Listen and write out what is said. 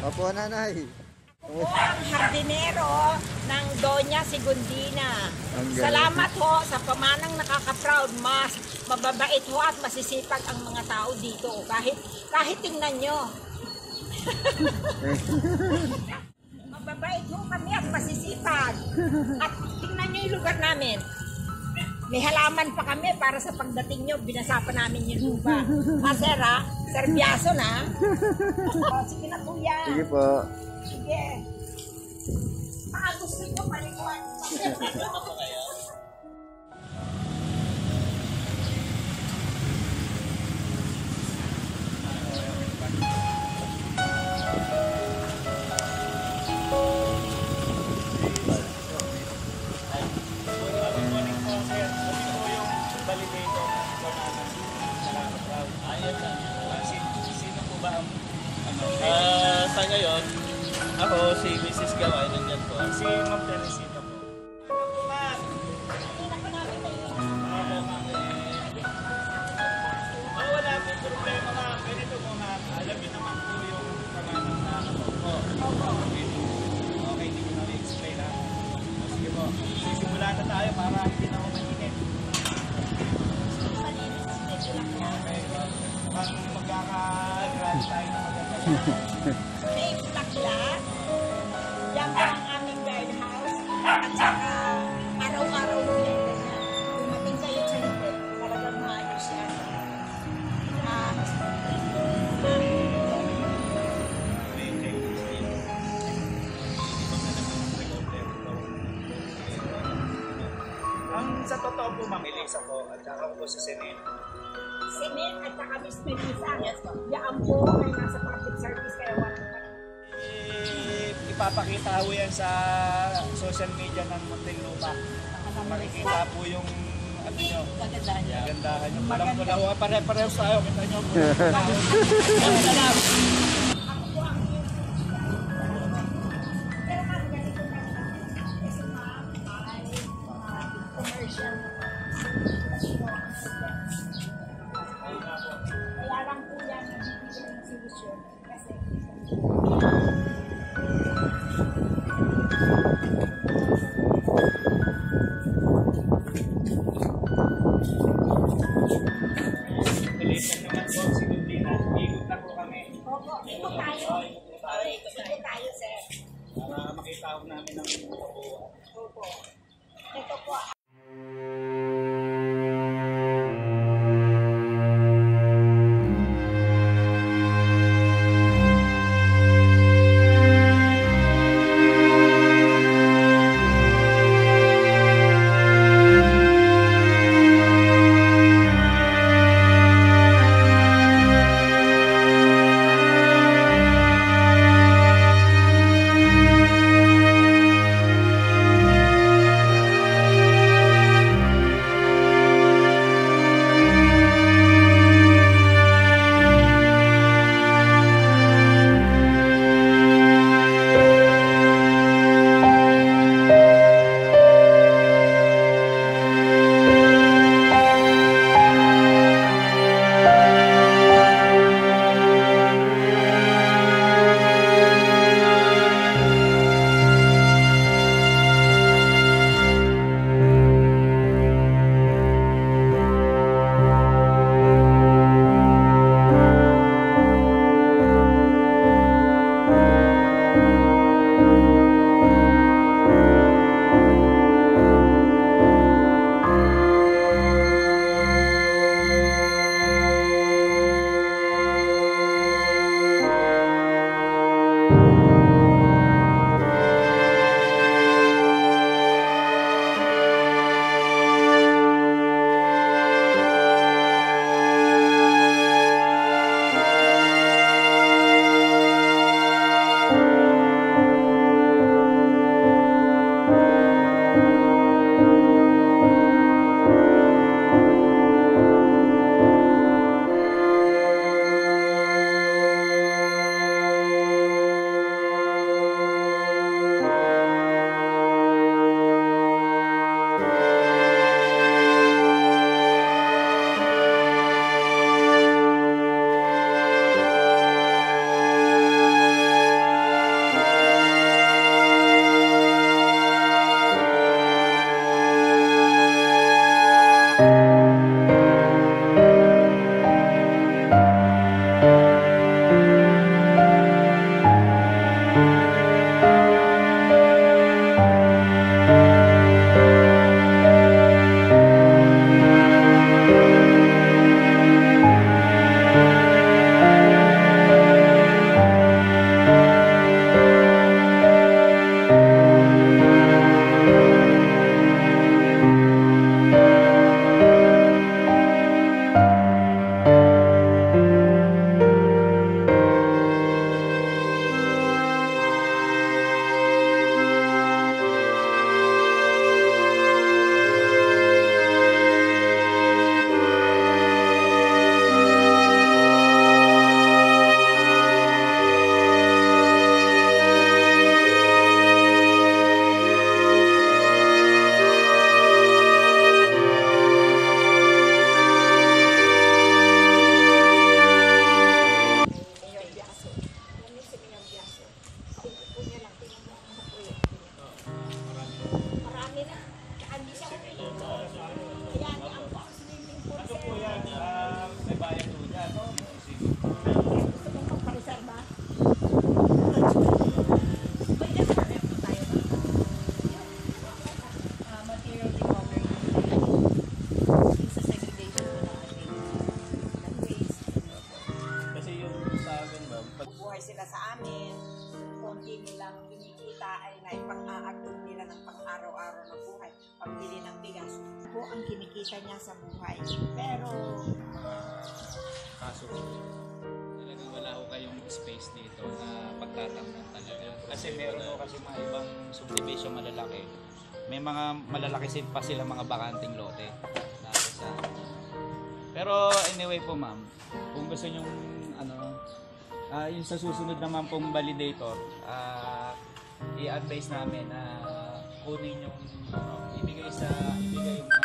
Opo, nanay. Ako po ang hardinero ng Doña Segundina. Salamat ho sa pamanang nakaka-proud. Mas mababait ho at masisipag ang mga tao dito. Kahit tingnan nyo. Mababait ho kami at masisipag. At tingnan nyo yung lugar namin. May halaman pa kami para sa pagdating nyo, binasa pa namin yung lupa. Masera, serbyaso na. Sige na kuya. Sige po. Sige. Baka gusto nyo palikuan. Sa ngayon, ako si Mrs. Gaway, nandyan po. Si Ma'am Teresita po. Wala po problema ka. Ganito po ma'am, alamin naman po yung kamanang na po. Okay, hindi ko na-explain ha. Sige po, sisimula na tayo para hindi na ako maninit. Pag magkaka-grant tayo na magkaka-grant. May plaklat. Yan po ang aming guardhouse. At saka araw-araw mo yan ganyan. Dumating kayo sa hindi, talagang maayos yan. Ang sa totoo po, Ma'am Elisa po, at saka po sa Senate. Simen at saka Miss Melissa. Yan po ay nasa public service kaya walang Ipapakita ho yan sa social media ng Muntinlupa. Makikita po yung ano nyo, kagandahan nyo. Palang ko na ho, pare-parehos tayo. Kita nyo po. Salam. Ako po ang pero ma'am, ganito na kasi ma'am ay commercial kaya lang po yan nabibigyan ng solusyon kasi Tulisan naman po, Segundina. Ikot na po kami. opo, ikot tayo. Ikot tayo, sir. Para makita ho namin ang buo. Opo. Ito po. sila sa amin. Konti nilang kinikita ay naipang-aagod nila ng pang-araw-araw na buhay. Pambili ng bigas. Po ang kinikita niya sa buhay. Pero Kaso, talagang wala ko kayong space dito na pagtatamnan talaga. Kasi meron ko kasi mga ibang subdivision malalaki. May mga malalaki pa sila mga bakanting lote. Pero anyway po ma'am, kung gusto nyong yung sa susunod naman pong validator, i-advise namin na kunin yung ibigay yung